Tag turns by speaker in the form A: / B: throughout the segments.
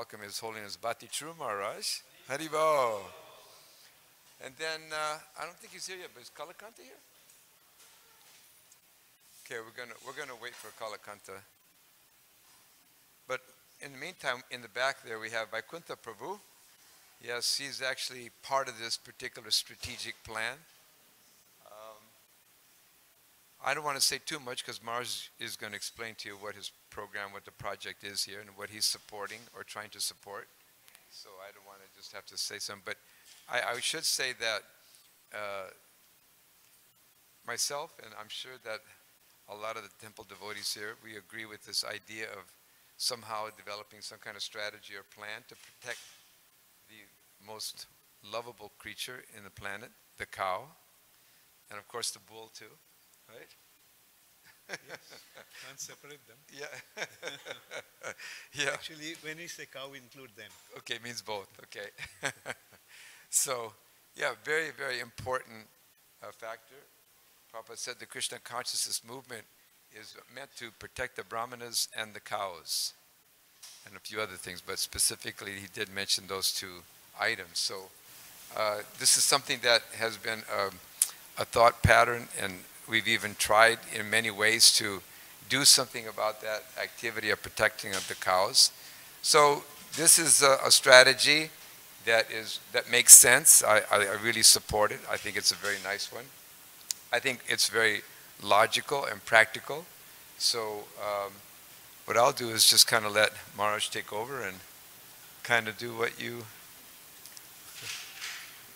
A: welcome His Holiness Bhakti True Maharaj. Haribo. And then, I don't think he's here yet, but is Kalakanta here? Okay, we're gonna wait for Kalakanta. But in the meantime, in the back there, we have Vaikuntha Prabhu. Yes, he's actually part of this particular strategic plan. I don't want to say too much because Mars is going to explain to you what his program, what the project is here, and what he's supporting or trying to support. So I don't want to just have to say something. But I should say that myself, and I'm sure that a lot of the temple devotees here, we agree with this idea of somehow developing some kind of strategy or plan to protect the most lovable creature in the planet, the cow, and of course the bull too, right?
B: Yes, can't separate them.
A: Yeah. Yeah.
B: Actually, when we say cow, we include them.
A: Okay, means both, okay. So, yeah, very, very important factor. Prabhupada said the Krishna consciousness movement is meant to protect the brahmanas and the cows, and a few other things, but specifically he did mention those two items. So this is something that has been a thought pattern, and we've even tried in many ways to do something about that activity of protecting of the cows. So this is a strategy that makes sense. I really support it. I think it's a very nice one. I think it's very logical and practical. So what I'll do is just kind of let Maharaj take over and kind of do what you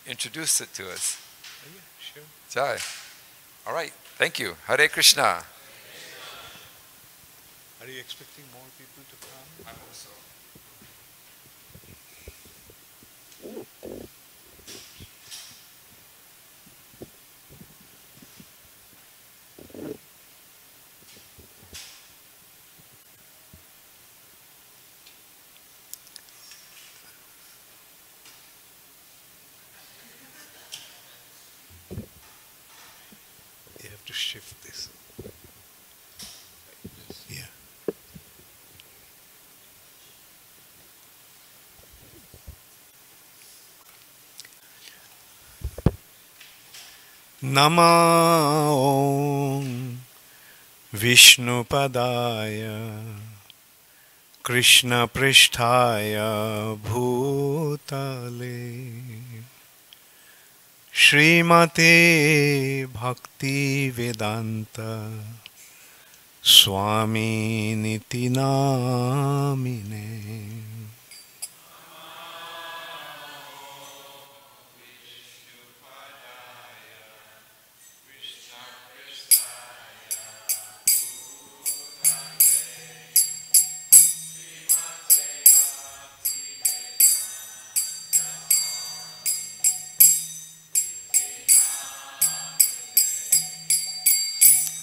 A: introduce it to us.
B: Oh, yeah, sure.
A: Jai. All right. Thank you. Hare Krishna.
B: Are you expecting more people to come?
A: I hope so.
B: You have to shift this. Yeah. Nama Om Vishnupadaya Krishna Pristhaya Bhutale Srimate Bhakti Vedanta Swami Niti Namine.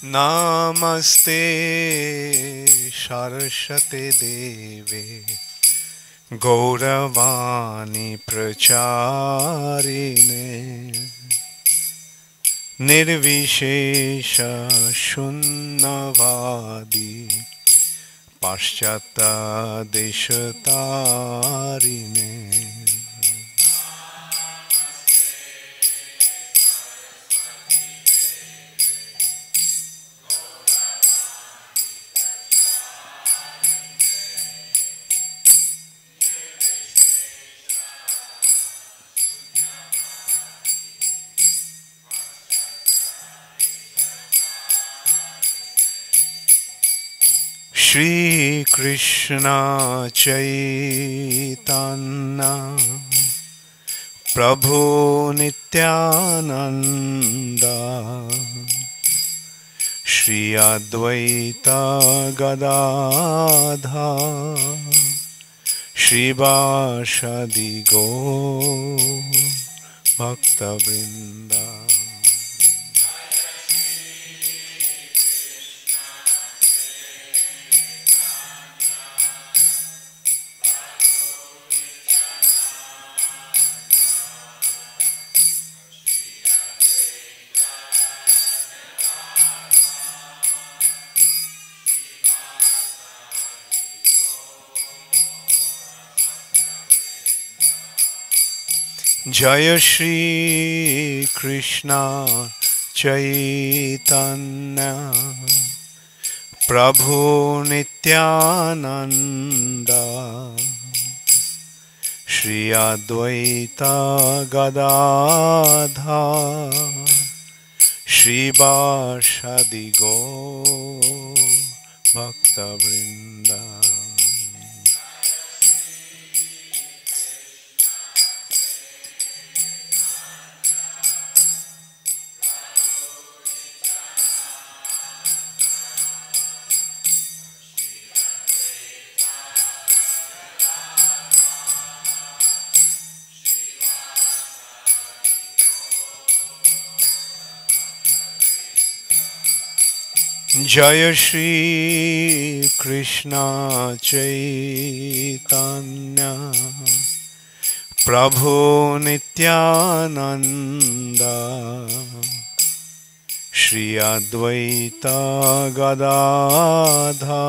B: Namaste Saraswate Deve Gauravani Pracharine Nirvishesha Shunnavadi Paschata Deshatarine. Shri Krishna Chaitanya Prabhu Nityananda Shri Advaita Gadadha Shri Vashadi Gaur Bhakta Vrinda. Jaya Shri Krishna Chaitanya Prabhu Nityananda Shri Advaita Gadadha Shri Vashadi Gaur Bhakta Vrinda. Jaya Shri Krishna Chaitanya Prabhu Nityananda Shri Advaita Gadadha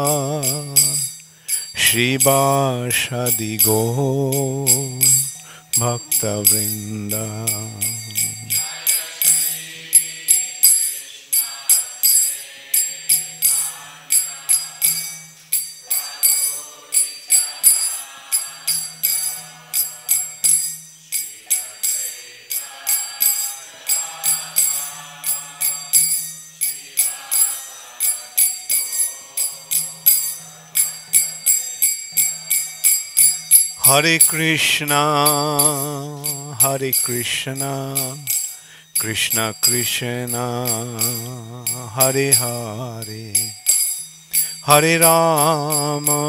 B: Shri Vashadi Gaur Bhakta Vrinda. Hare Krishna, Hare Krishna, Krishna Krishna, Hare Hare, Hare Rama,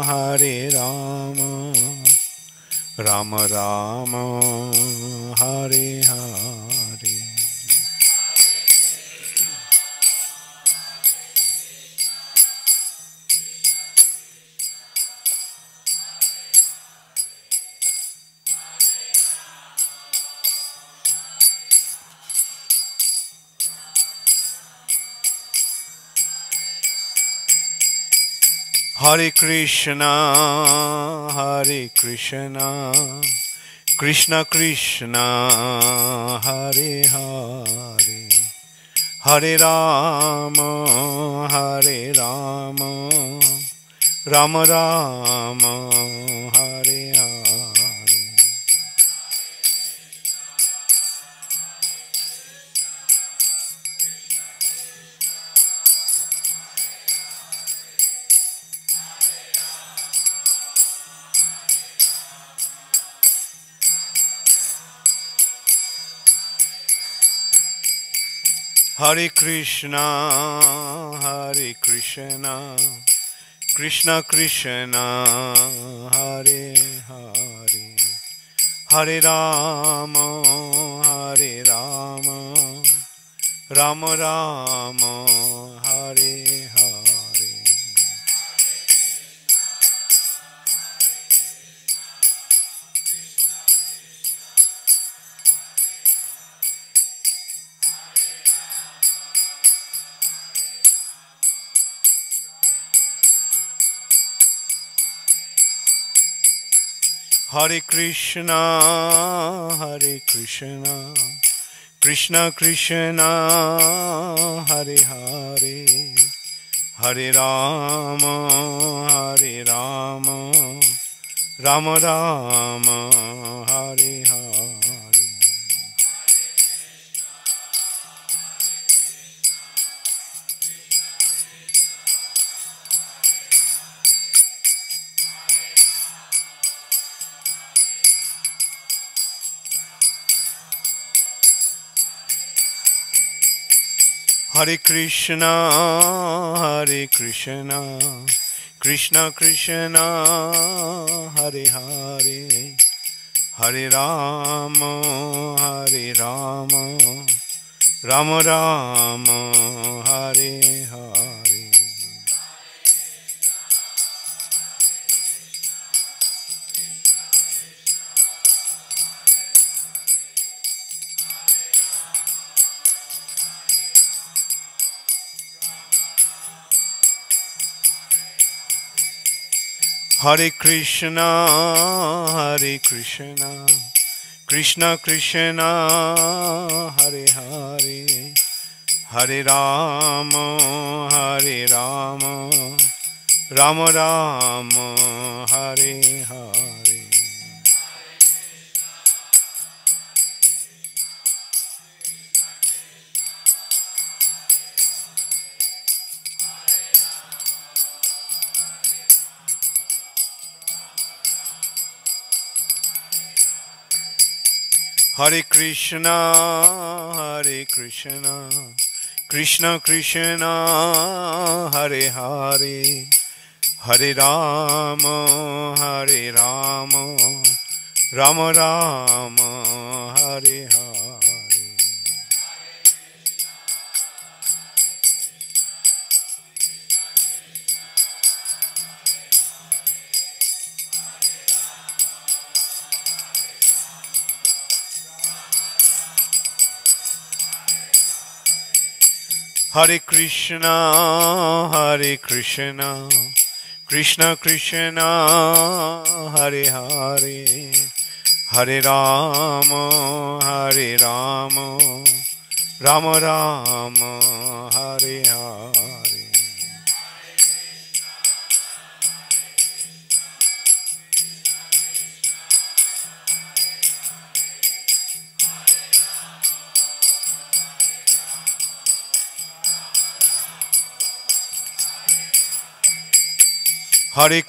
B: Hare Rama, Rama Rama, Hare Hare. Hare Krishna, Hare Krishna, Krishna Krishna, Hare Hare, Hare Rama, Hare Rama, Rama Rama, Hare Hare. Hare Krishna, Hare Krishna, Krishna Krishna, Hare Hare, Hare Rama, Hare Rama, Rama Rama, Hare Hare. Hare Krishna, Hare Krishna, Krishna Krishna, Hare Hare, Hare Rama, Hare Rama, Rama Rama, Hare Hare. Hare Krishna, Hare Krishna, Krishna Krishna, Hare Hare, Hare Rama, Hare Rama, Rama Rama, Hare Hare. Hare Krishna, Hare Krishna, Krishna Krishna Hare Hare Hare Rama Hare Rama Rama Rama Hare Hare Hare Krishna Krishna Krishna Hare Hare Hare Rama Hare Rama Rama Rama Hare Hare Hare Krishna Krishna Krishna Hare Hare Hare Rama Hare Rama Rama Rama Hare Hare Hare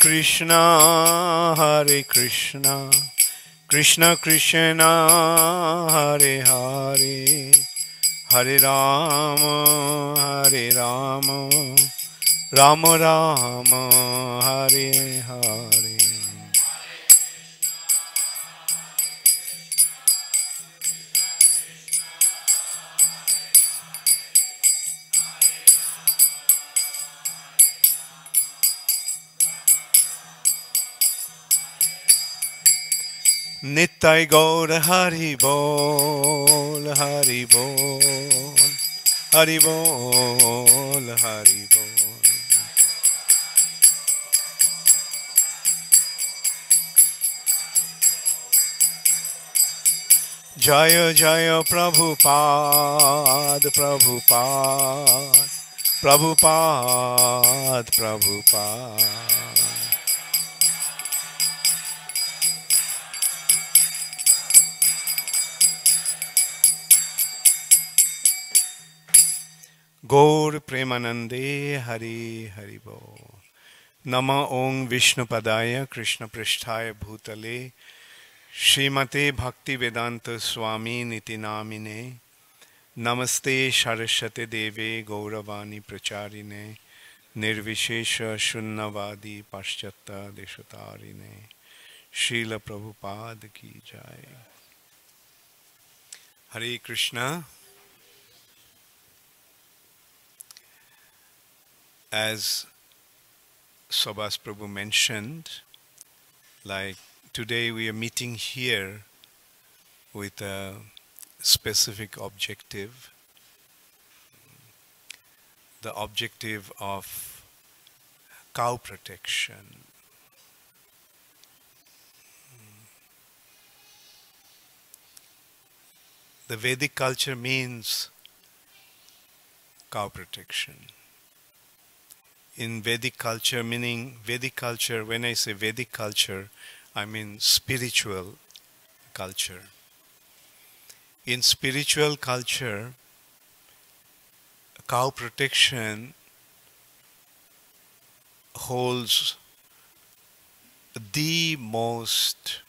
B: Krishna Krishna Krishna Hare Hare Hare Rama Hare Rama Rama Rama Hare Hare Nittai Gaur Hari Bol Hari Bol Hari Bol Hari Bol Jaya Jaya Prabhupada Prabhupada Prabhupada Prabhupada Gaur Premanande Hari Hari Bol Nama Om Vishnu Padaya Krishna Pristhaya Bhutale Srimate Bhakti Vedanta Swami Niti Namine Namaste Saraswate Deve Gauravani Pracharine Nirvishesha Shunnavadi Paschata Deshatarine Srila Prabhupada Ki Jai Hare Krishna. As Subhas Prabhu mentioned, like today we are meeting here with a specific objective, the objective of cow protection. The Vedic culture means cow protection. In Vedic culture, meaning Vedic culture, when I say Vedic culture, I mean spiritual culture. In spiritual culture, cow protection holds the most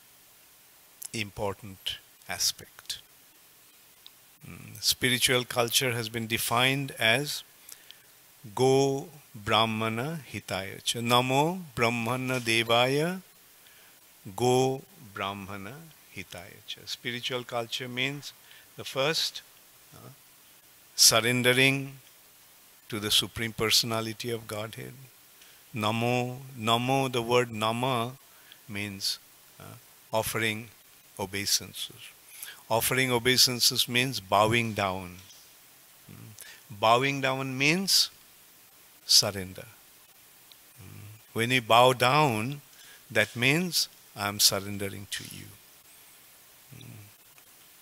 B: important aspect. Spiritual culture has been defined as Go Brahmana Hitaya Cha. Namo Brahmana Devaya Go Brahmana Hitaya Cha. Spiritual culture means the first surrendering to the Supreme Personality of Godhead. Namo, the word Nama means offering obeisances. Offering obeisances means bowing down. Bowing down means surrender. When you bow down, that means I am surrendering to you.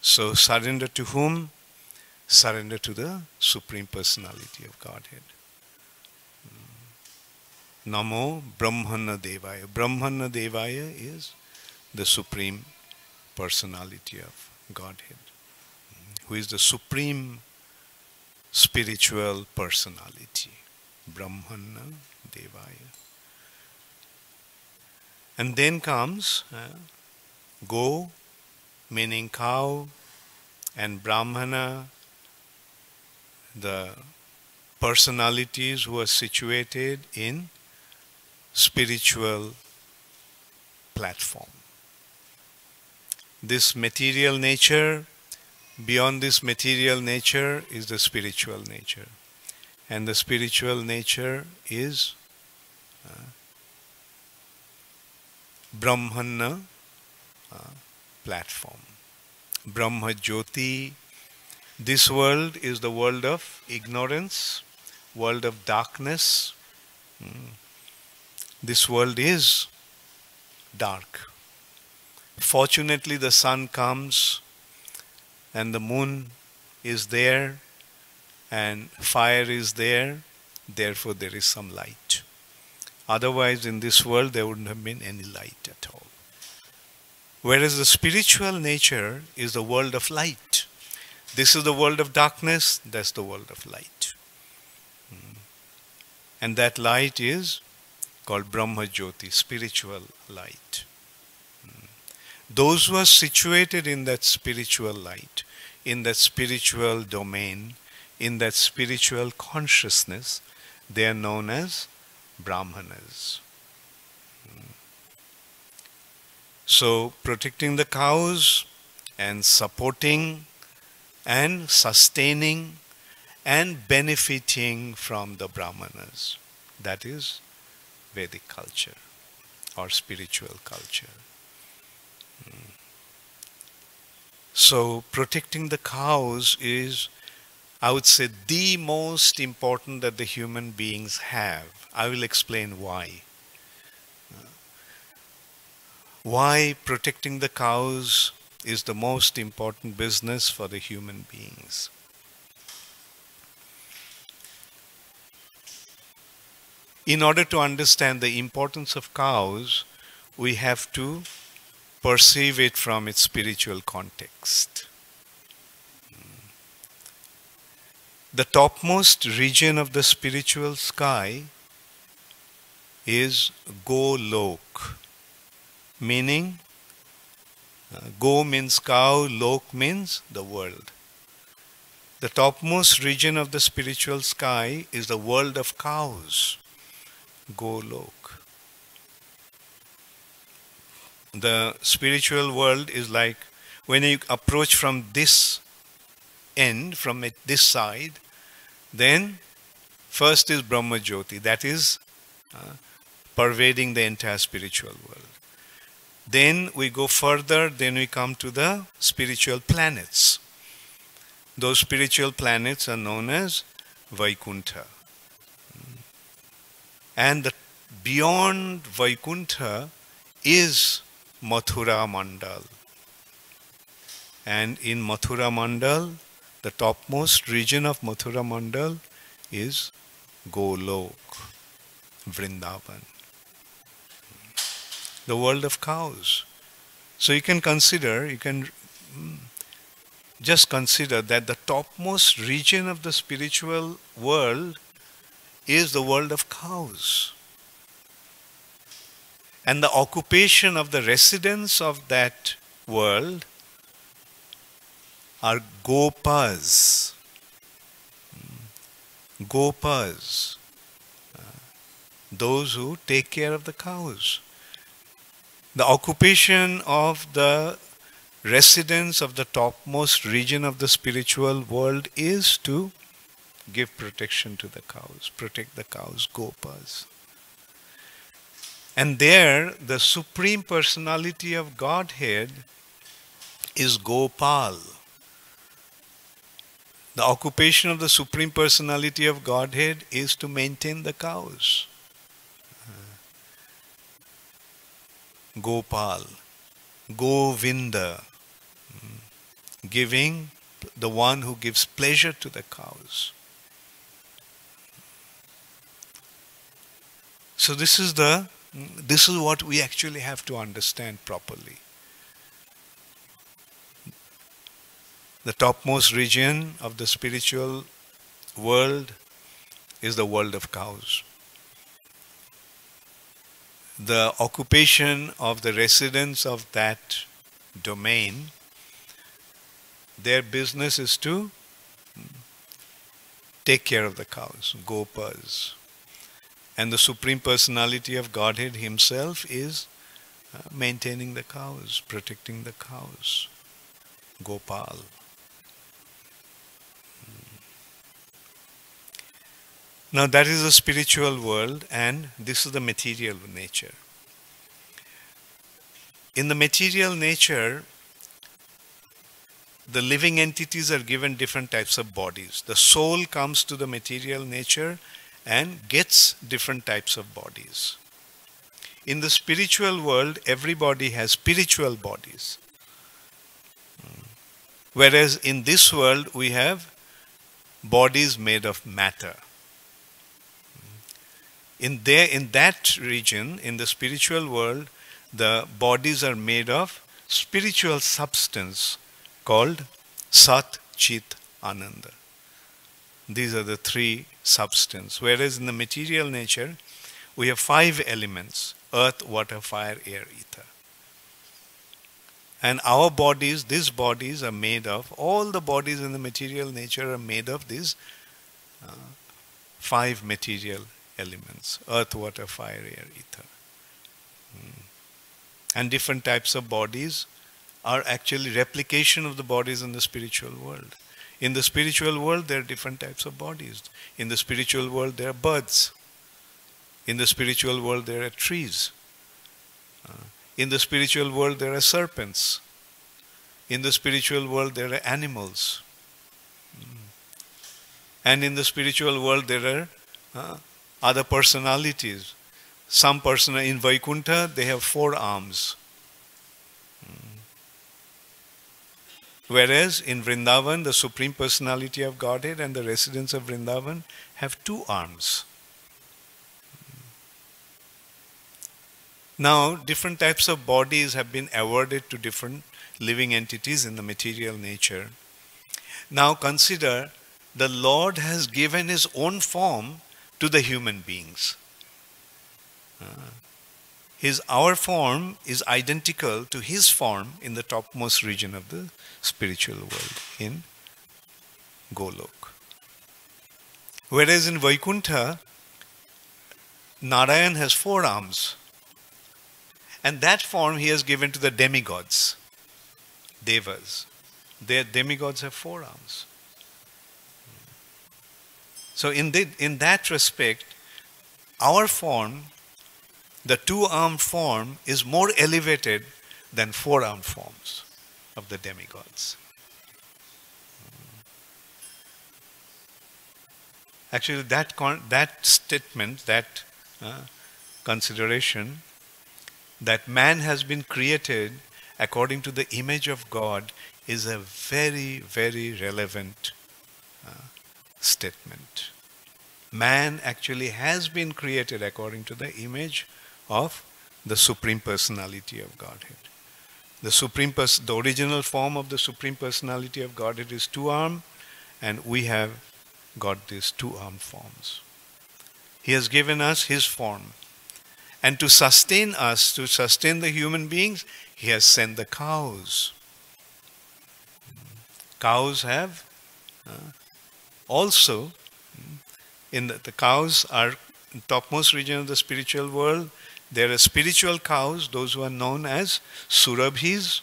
B: So surrender to whom? Surrender to the Supreme Personality of Godhead. Namo Brahmana Devaya. Brahmana Devaya is the Supreme Personality of Godhead, who is the Supreme Spiritual Personality. Brahmana Devaya. And then comes Go, meaning cow, and Brahmana, the personalities who are situated in spiritual platform. This material nature, beyond this material nature is the spiritual nature. And the spiritual nature is Brahmana platform. Brahma Jyoti. This world is the world of ignorance, world of darkness. This world is dark. Fortunately, the sun comes and the moon is there and fire is there, therefore there is some light. Otherwise, in this world, there wouldn't have been any light at all. Whereas the spiritual nature is the world of light. This is the world of darkness, that's the world of light. And that light is called Brahma Jyoti, spiritual light. Those who are situated in that spiritual light, in that spiritual domain, in that spiritual consciousness, they are known as Brahmanas. So, protecting the cows and supporting and sustaining and benefiting from the Brahmanas, that is Vedic culture or spiritual culture. So, protecting the cows is, I would say, the most important that the human beings have. I will explain why. Why protecting the cows is the most important business for the human beings. In order to understand the importance of cows, we have to perceive it from its spiritual context. The topmost region of the spiritual sky is Golok, meaning Go means cow, Lok means the world. The topmost region of the spiritual sky is the world of cows, Golok. The spiritual world is like when you approach from this end, from this side, then first is Brahma Jyoti, that is pervading the entire spiritual world. Then we go further, then we come to the spiritual planets. Those spiritual planets are known as Vaikuntha. And beyond Vaikuntha is Mathura Mandal. And in Mathura Mandal, the topmost region of Mathura Mandal is Golok, Vrindavan, the world of cows. So you can just consider that the topmost region of the spiritual world is the world of cows. And the occupation of the residents of that world are Gopas. Gopas, those who take care of the cows. The occupation of the residents of the topmost region of the spiritual world is to give protection to the cows, protect the cows, Gopas. And there, the Supreme Personality of Godhead is Gopal. The occupation of the Supreme Personality of Godhead is to maintain the cows. Gopal, Govinda, the one who gives pleasure to the cows. So this is what we actually have to understand properly. The topmost region of the spiritual world is the world of cows. The occupation of the residents of that domain, their business is to take care of the cows, gopas. And the Supreme Personality of Godhead Himself is maintaining the cows, protecting the cows. Gopal. Now that is the spiritual world, and this is the material nature. In the material nature, the living entities are given different types of bodies. The soul comes to the material nature and gets different types of bodies. In the spiritual world, everybody has spiritual bodies. Whereas in this world, we have bodies made of matter. In that region, in the spiritual world, the bodies are made of spiritual substance called Sat, Chit, Ananda. These are the three substances. Whereas in the material nature, we have 5 elements: earth, water, fire, air, ether. And our bodies, these bodies are made of, all the bodies in the material nature are made of these 5 material elements: earth, water, fire, air, ether. And different types of bodies are actually replication of the bodies in the spiritual world. In the spiritual world, there are different types of bodies. In the spiritual world, there are birds. In the spiritual world, there are trees. In the spiritual world, there are serpents. In the spiritual world, there are animals. And in the spiritual world, there are other personalities. Some person in Vaikuntha, they have 4 arms. Whereas in Vrindavan, the Supreme Personality of Godhead and the residents of Vrindavan have 2 arms. Now, different types of bodies have been awarded to different living entities in the material nature. Now consider, the Lord has given His own form to the human beings. Our form is identical to His form in the topmost region of the spiritual world, in Golok. Whereas in Vaikuntha, Narayan has 4 arms. And that form He has given to the demigods, Devas. Their demigods have 4 arms. So in that respect, our form, the 2-armed form, is more elevated than 4-armed forms of the demigods. Actually, that statement, that consideration, that man has been created according to the image of God, is a very, very relevant statement. Man actually has been created according to the image of the Supreme Personality of Godhead. The original form of the Supreme Personality of Godhead is 2-armed, and we have got these 2-armed forms. He has given us His form. And to sustain us, to sustain the human beings, He has sent the cows. Cows have also, the cows are in topmost region of the spiritual world. There are spiritual cows, those who are known as Surabhis.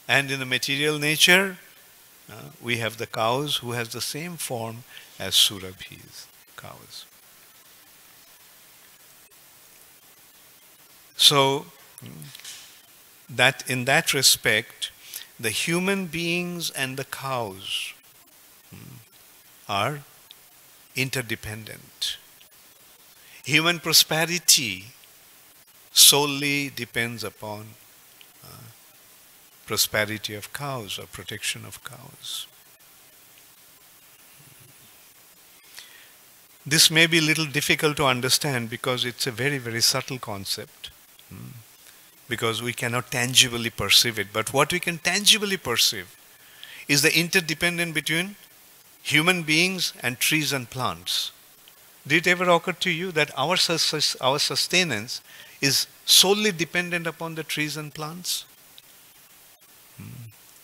B: And in the material nature, we have the cows who has the same form as Surabhis, cows. So, that in that respect, the human beings and the cows are interdependent. Human prosperity solely depends upon prosperity of cows or protection of cows. This may be a little difficult to understand because it's a very, very subtle concept. Because we cannot tangibly perceive it. But what we can tangibly perceive is the interdependence between human beings and trees and plants. Did it ever occur to you that our sustenance is solely dependent upon the trees and plants?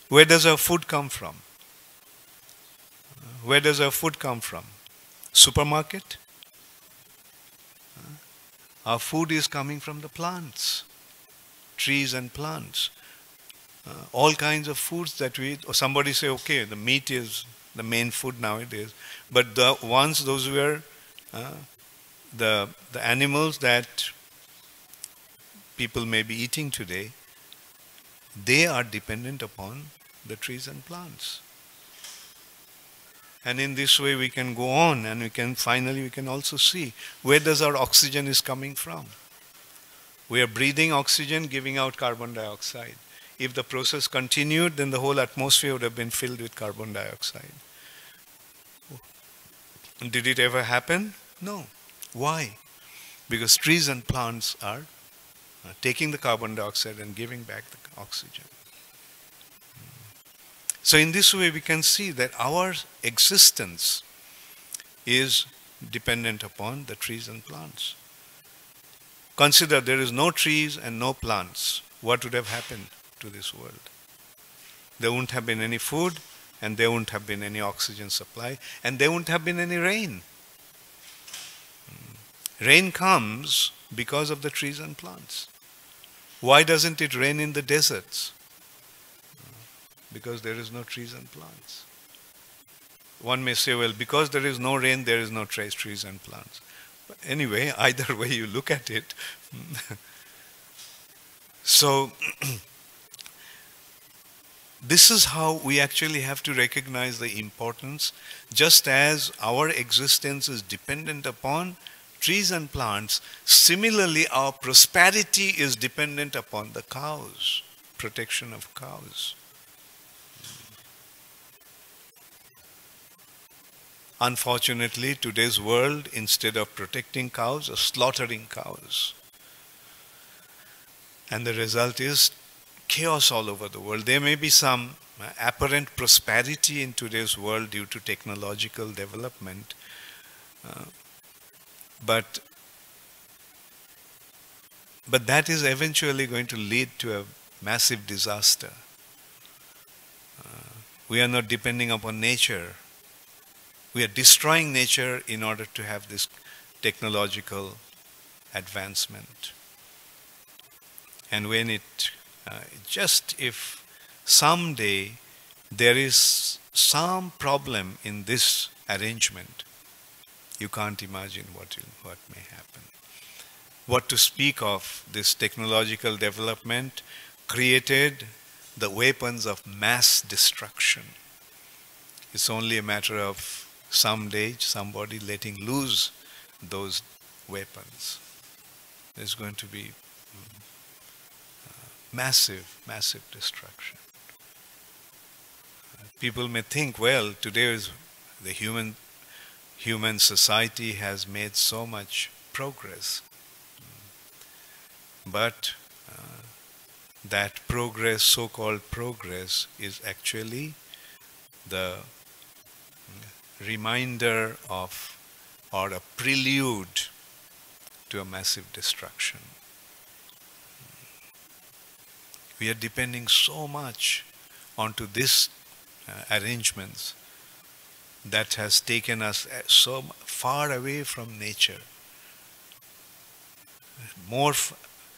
B: Where does our food come from? Where does our food come from? Supermarket? Our food is coming from the plants, trees and plants. All kinds of foods that we eat. Or somebody say, okay, the meat is the main food nowadays. But those were the animals that people may be eating today, they are dependent upon the trees and plants. And in this way we can go on, and we can also see where does our oxygen is coming from. We are breathing oxygen, giving out carbon dioxide. If the process continued, then the whole atmosphere would have been filled with carbon dioxide. Did it ever happen? No. Why? Because trees and plants are taking the carbon dioxide and giving back the oxygen. So in this way we can see that our existence is dependent upon the trees and plants. Consider there is no trees and no plants. What would have happened to this world? There wouldn't have been any food, and there wouldn't have been any oxygen supply, and there wouldn't have been any rain. Rain comes because of the trees and plants. Why doesn't it rain in the deserts? Because there is no trees and plants. One may say, well, because there is no rain, there is no trees and plants. But anyway, either way you look at it. So, this is how we actually have to recognize the importance. Just as our existence is dependent upon trees and plants, similarly our prosperity is dependent upon the cows, protection of cows. Unfortunately, today's world, instead of protecting cows, are slaughtering cows. And the result is chaos all over the world. There may be some apparent prosperity in today's world due to technological development, but that is eventually going to lead to a massive disaster. We are not depending upon nature. We are destroying nature in order to have this technological advancement. And when if someday there is some problem in this arrangement, you can't imagine what may happen. What to speak of, this technological development created the weapons of mass destruction. It's only a matter of someday somebody letting loose those weapons. There's going to be massive destruction. People may think, well, today is the human society has made so much progress. But that progress, so-called progress, is actually the reminder of, or a prelude to a massive destruction. We are depending so much onto this arrangements that has taken us so far away from nature.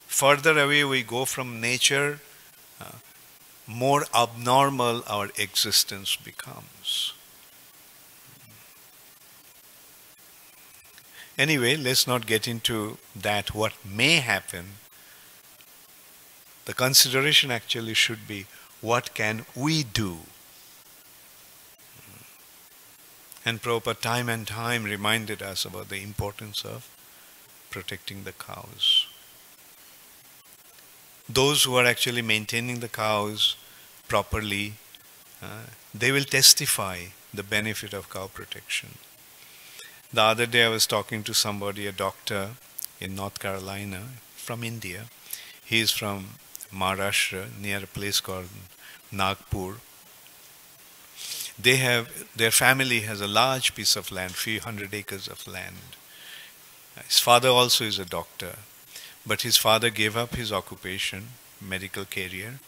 B: Further away we go from nature, more abnormal our existence becomes. Anyway, let's not get into that, what may happen. The consideration actually should be, what can we do? And Prabhupada time and time reminded us about the importance of protecting the cows. Those who are actually maintaining the cows properly, they will testify the benefit of cow protection. The other day I was talking to somebody, a doctor in North Carolina from India. He is from Maharashtra, near a place called Nagpur. Their family has a large piece of land, few hundred acres of land. His father also is a doctor, but his father gave up his occupation, medical career,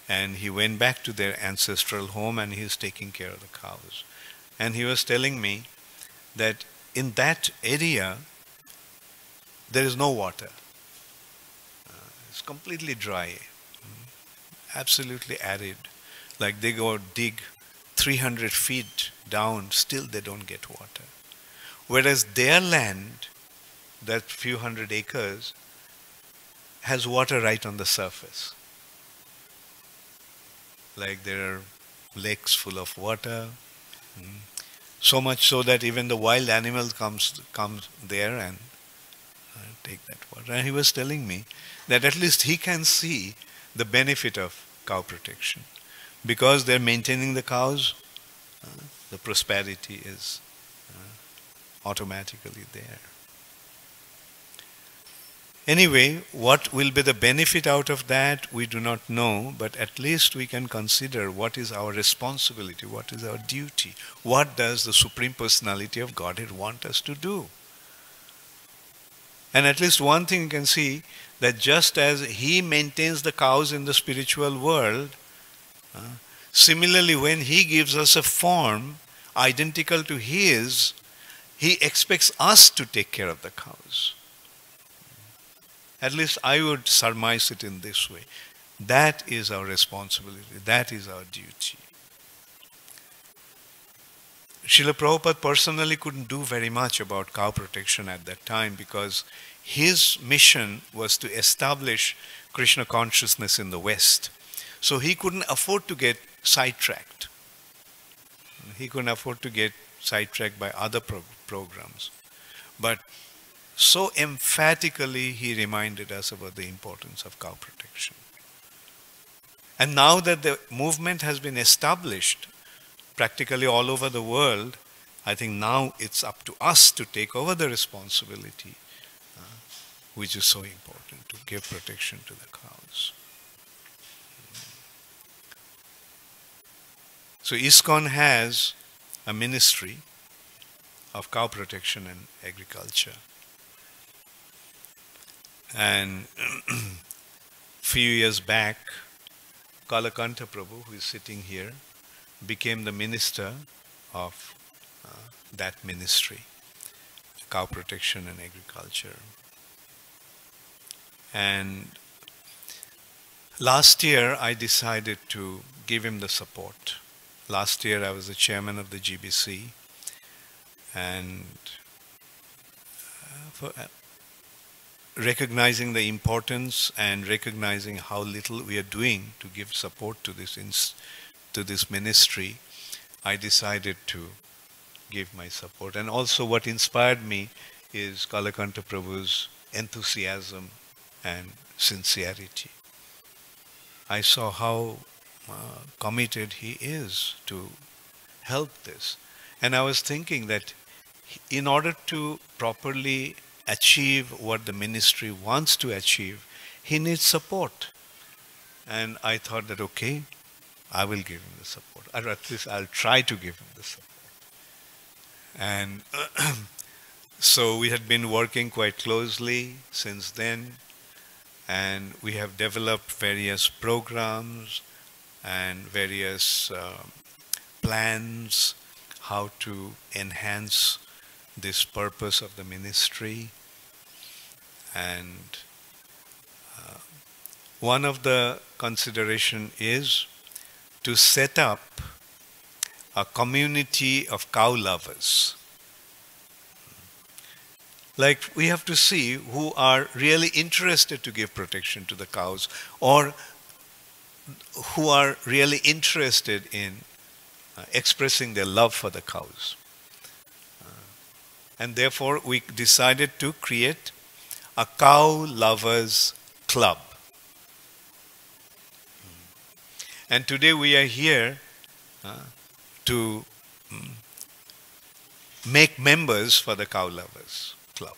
B: and he went back to their ancestral home and he is taking care of the cows. And he was telling me that in that area, there is no water. It's completely dry, absolutely arid. Like they go dig 300 feet down, still they don't get water. Whereas their land, that few hundred acres, has water right on the surface. Like there are lakes full of water, so much so that even the wild animals comes there and take that water. And he was telling me that at least he can see the benefit of cow protection. Because they're maintaining the cows, the prosperity is automatically there. Anyway, what will be the benefit out of that, we do not know, but at least we can consider what is our responsibility, what is our duty, what does the Supreme Personality of Godhead want us to do. And at least one thing you can see, that just as He maintains the cows in the spiritual world, similarly when He gives us a form identical to His, He expects us to take care of the cows. At least I would surmise it in this way. That is our responsibility. That is our duty. Srila Prabhupada personally couldn't do very much about cow protection at that time because his mission was to establish Krishna consciousness in the West. So he couldn't afford to get sidetracked. He couldn't afford to get sidetracked by other programs. But so emphatically he reminded us about the importance of cow protection. And now that the movement has been established practically all over the world, I think now it's up to us to take over the responsibility, which is so important, to give protection to the cows. So ISKCON has a ministry of cow protection and agriculture. And few years back, Kalakanta Prabhu, who is sitting here, became the minister of that ministry, cow protection and agriculture. And last year I decided to give him the support. Last year I was the chairman of the GBC, and recognizing the importance and recognizing how little we are doing to give support to this ministry, I decided to give my support. And also what inspired me is Kalakanta Prabhu's enthusiasm and sincerity. I saw how committed he is to help this. And I was thinking that in order to properly achieve what the ministry wants to achieve, he needs support. And I thought that, okay, I will give him the support. Or at least I'll try to give him the support. And so we had been working quite closely since then, and we have developed various programs and various plans how to enhance this purpose of the ministry. And one of the consideration is to set up a community of cow lovers. Like we have to see who are really interested to give protection to the cows, or who are really interested in expressing their love for the cows. And therefore we decided to create a cow lovers club. And today we are here to make members for the Cow Lovers Club.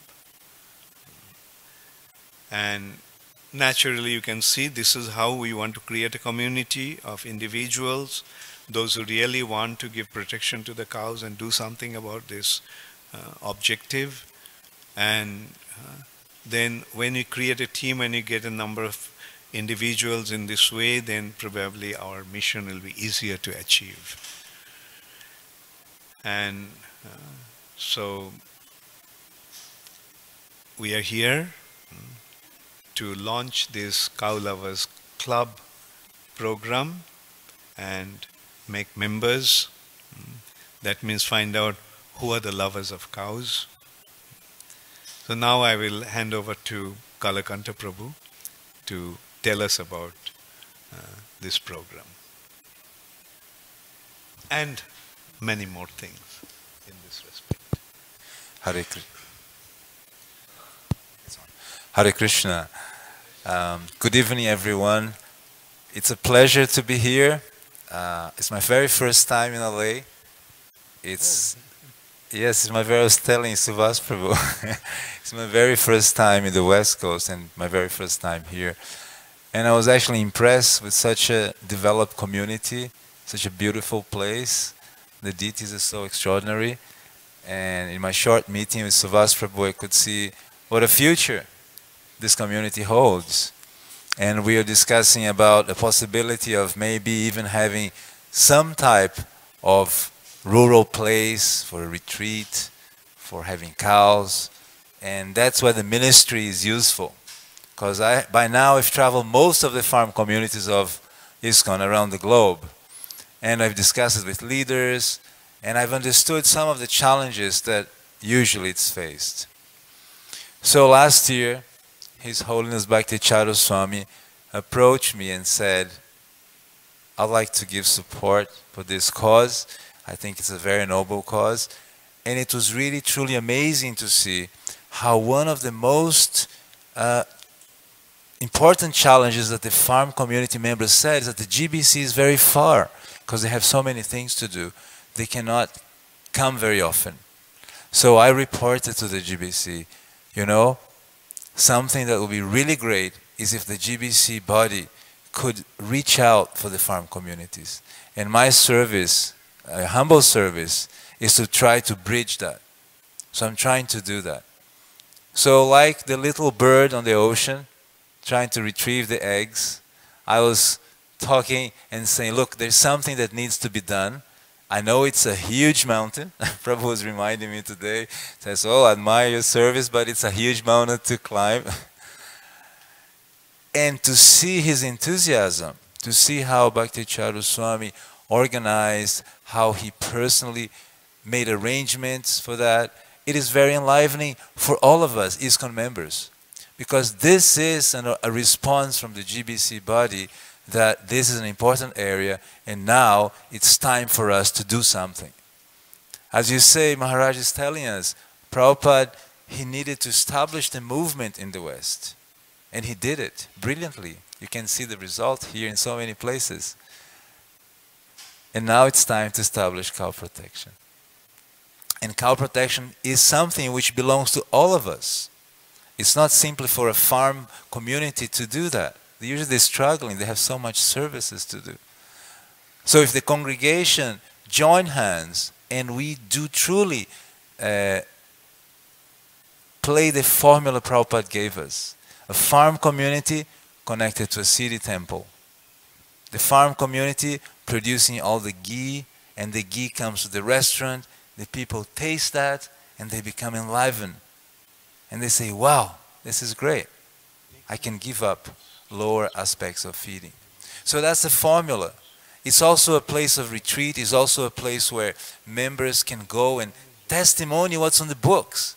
B: And naturally you can see this is how we want to create a community of individuals, those who really want to give protection to the cows and do something about this objective. And then when you create a team and you get a number of individuals in this way, then probably our mission will be easier to achieve. And so we are here to launch this Cow Lovers Club program and make members. That means find out who are the lovers of cows. So now I will hand over to Kalakanta Prabhu to tell us about this program and many more things in this respect.
C: Hare Krishna. Good evening, everyone. It's a pleasure to be here. It's my very first time in LA. Yes, it's my very, I was telling Subhas Prabhu, it's my very first time in the West Coast and my very first time here. And I was actually impressed with such a developed community, such a beautiful place. The deities are so extraordinary. And in my short meeting with Subhas Prabhu, I could see what a future this community holds. And we are discussing about the possibility of maybe even having some type of rural place for a retreat, for having cows. And that's where the ministry is useful. Because by now I've traveled most of the farm communities of ISKCON around the globe. And I've discussed it with leaders, and I've understood some of the challenges that usually it's faced. So last year, His Holiness Bhakti Caru Swami approached me and said, I'd like to give support for this cause. I think it's a very noble cause. And it was really truly amazing to see how one of the most important challenges that the farm community members said is that the GBC is very far because they have so many things to do. They cannot come very often. So I reported to the GBC, you know, something that would be really great is if the GBC body could reach out for the farm communities. And my service, a humble service, is to try to bridge that. So I'm trying to do that. So like the little bird on the ocean, trying to retrieve the eggs, I was talking and saying, look, there's something that needs to be done. I know it's a huge mountain. Prabhu was reminding me today, says, oh, I admire your service, but it's a huge mountain to climb. And to see his enthusiasm, to see how Bhakti Caru Swami organized, how he personally made arrangements for that, it is very enlivening for all of us, ISKCON members. Because this is a response from the GBC body that this is an important area and now it's time for us to do something. As you say, Maharaj is telling us, Prabhupada, he needed to establish the movement in the West. And he did it brilliantly. You can see the result here in so many places. And now it's time to establish cow protection. And cow protection is something which belongs to all of us. It's not simply for a farm community to do that. Usually they're struggling, they have so much services to do. So if the congregation join hands and we do truly play the formula Prabhupada gave us, a farm community connected to a city temple. The farm community producing all the ghee, and the ghee comes to the restaurant, the people taste that and they become enlivened. And they say, wow, this is great. I can give up lower aspects of feeding. So that's the formula. It's also a place of retreat. It's also a place where members can go and testimony what's on the books.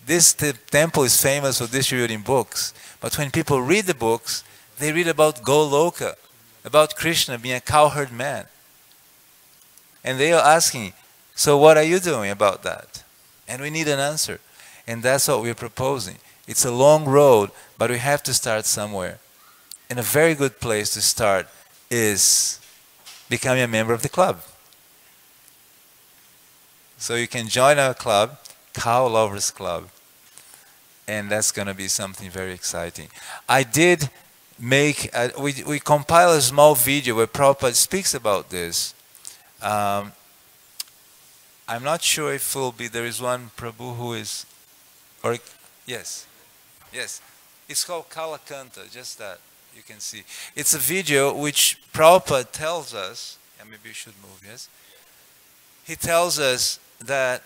C: This temple is famous for distributing books. But when people read the books, they read about Goloka, about Krishna being a cowherd man. And they are asking, so what are you doing about that? And we need an answer. And that's what we're proposing. It's a long road, but we have to start somewhere. And a very good place to start is becoming a member of the club. So you can join our club, Cow Lovers Club, and that's going to be something very exciting. I did make, we compile a small video where Prabhupada speaks about this. I'm not sure if it will be, there is one Prabhu who is, or yes, yes. It's called Kala Kanta, just that, you can see. It's a video which Prabhupada tells us, yeah, maybe you should move, yes? He tells us that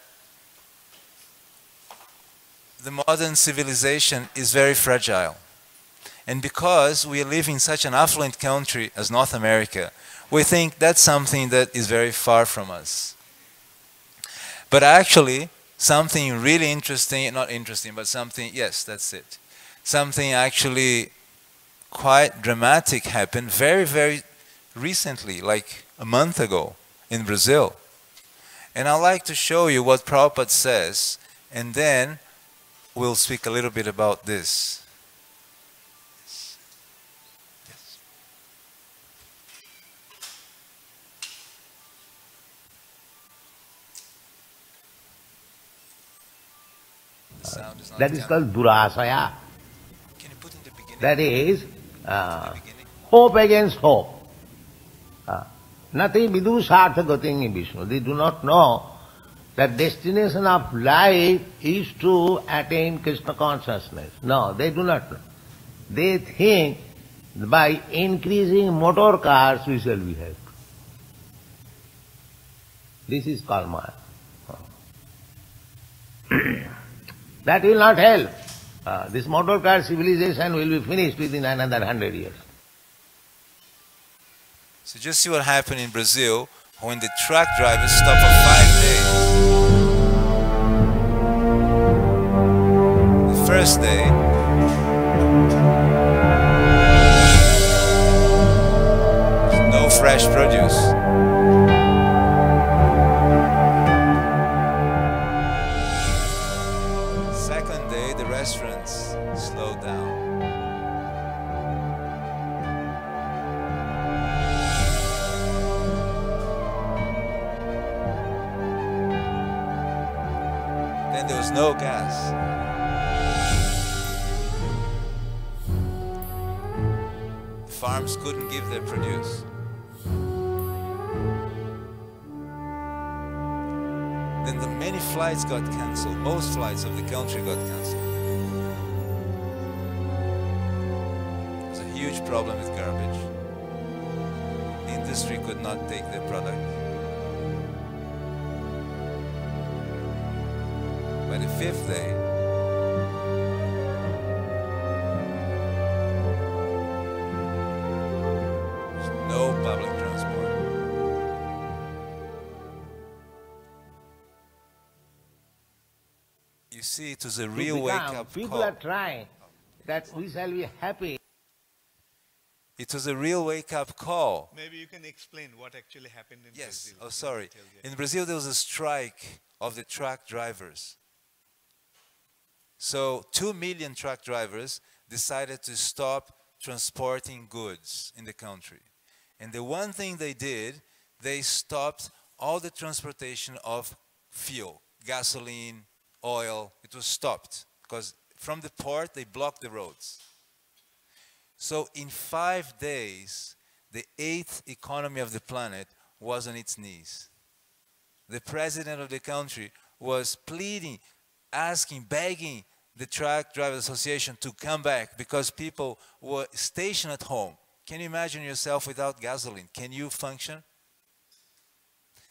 C: the modern civilization is very fragile. And because we live in such an affluent country as North America, we think that's something that is very far from us. But actually, something really interesting, not interesting, but something, yes, that's it. Something actually quite dramatic happened very, very recently, like a month ago in Brazil. And I'd like to show you what Prabhupada says, and then we'll speak a little bit about this. Yes. The sound is not
D: That is
C: coming.
D: called durasaya.
C: Can you put in the beginning?
D: That is
C: The beginning?
D: hope against hope. Nothing vidusartha gating Vishnu. They do not know that destination of life is to attain Krishna consciousness. No, they do not know. They think by increasing motor cars we shall be happy. This is called Maya. That will not help. This motor car civilization will be finished within another 100 years.
C: So just see what happened in Brazil when the truck drivers stopped for 5 days. The first day, no fresh produce. Second day, the restaurants slowed down. Then there was no gas. Farms couldn't give their produce. Then the many flights got cancelled. Most flights of the country got cancelled. There's a huge problem with garbage. The industry could not take their product. By the 5th day, there's no public transport. You see, it was a real wake-up
D: People are
C: call.
D: trying that we shall be happy.
C: It was a real wake-up call.
B: Maybe you can explain what actually happened in
C: Yes,
B: Brazil.
C: oh sorry.
B: Tell you.
C: In Brazil there was a strike of the truck drivers. So 2 million truck drivers decided to stop transporting goods in the country. And the one thing they did, they stopped all the transportation of fuel, gasoline, oil. It was stopped because from the port they blocked the roads. So in 5 days, the 8th economy of the planet was on its knees. The president of the country was pleading, asking, begging the Truck Drivers Association to come back because people were stationed at home. Can you imagine yourself without gasoline? Can you function?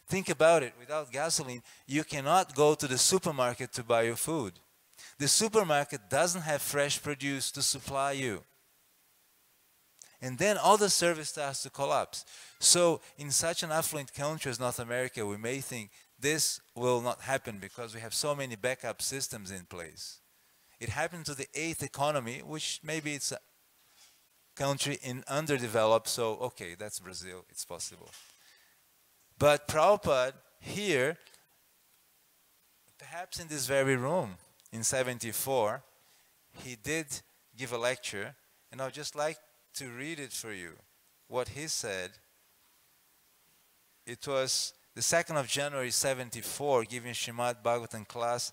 C: Think about it. Without gasoline, you cannot go to the supermarket to buy your food. The supermarket doesn't have fresh produce to supply you. And then all the service starts to collapse. So in such an affluent country as North America, we may think this will not happen because we have so many backup systems in place. It happened to the 8th economy, which maybe it's a country in underdeveloped, so okay, that's Brazil, it's possible. But Prabhupada here, perhaps in this very room, in 74, he did give a lecture, and I'd just like to read it for you, what he said it was the 2nd of January 74, giving a Srimad Bhagavatam class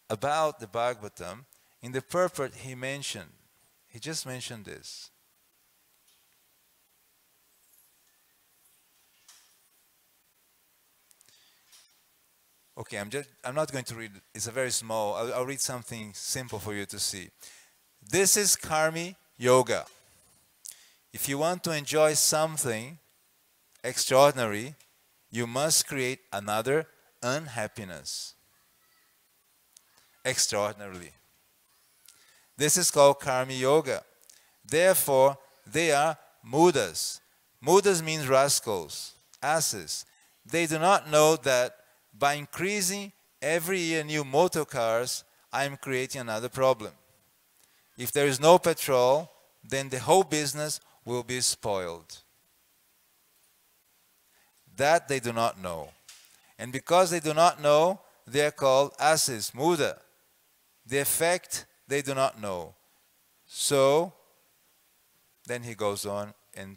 C: about the Bhagavatam. In the purport, he just mentioned this. Okay, I'm not going to read it. It's a very small, I'll read something simple for you to see. This is Karmi Yoga. If you want to enjoy something extraordinary, you must create another unhappiness. Extraordinarily. This is called Karmi Yoga. Therefore, they are mudas. Mudas means rascals, asses. They do not know that by increasing every year new motor cars, I am creating another problem. If there is no petrol, then the whole business will be spoiled. That they do not know. And because they do not know, they are called asses, muda. The effect they do not know. So, then he goes on and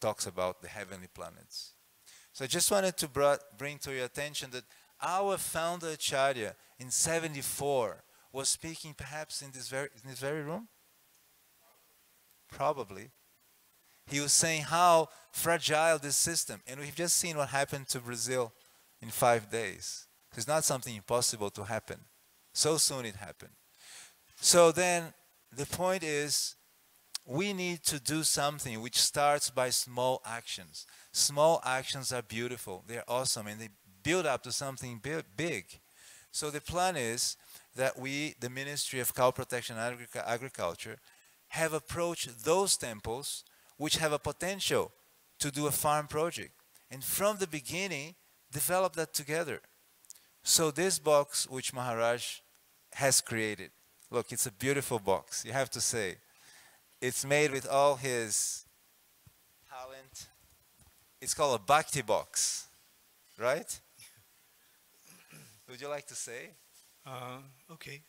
C: talks about the heavenly planets. So I just wanted to bring to your attention that our founder Acharya in 74 was speaking perhaps in this very room? Probably. He was saying how fragile this system, and we've just seen what happened to Brazil in 5 days. It's not something impossible to happen. So soon it happened. So then the point is, we need to do something which starts by small actions. Small actions are beautiful, they're awesome, and they build up to something big. So the plan is that we, the Ministry of Cow Protection and Agriculture, have approached those temples which have a potential to do a farm project. And from the beginning, develop that together. So this box which Maharaj has created, look, it's a beautiful box, you have to say. It's made with all his talent. It's called a Bhakti box, right? Would you like to say?
B: Okay.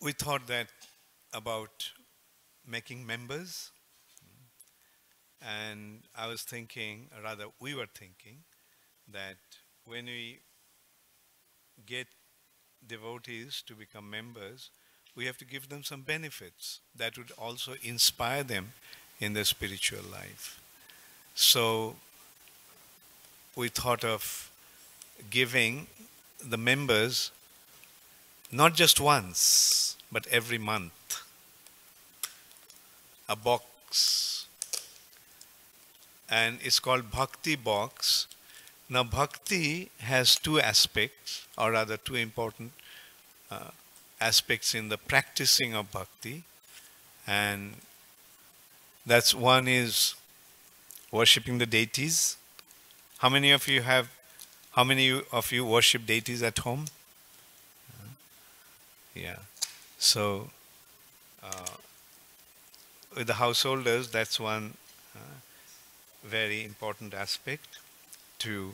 B: We thought that about making members, and I was thinking, or rather we were thinking, that when we get devotees to become members, we have to give them some benefits that would also inspire them in their spiritual life. So we thought of giving the members not just once, but every month, a box. And it's called Bhakti box. Now Bhakti has two aspects, or rather two important aspects in the practicing of Bhakti. And that's one is worshipping the deities. How many of you worship deities at home? Yeah. So with the householders, that's one very important aspect, to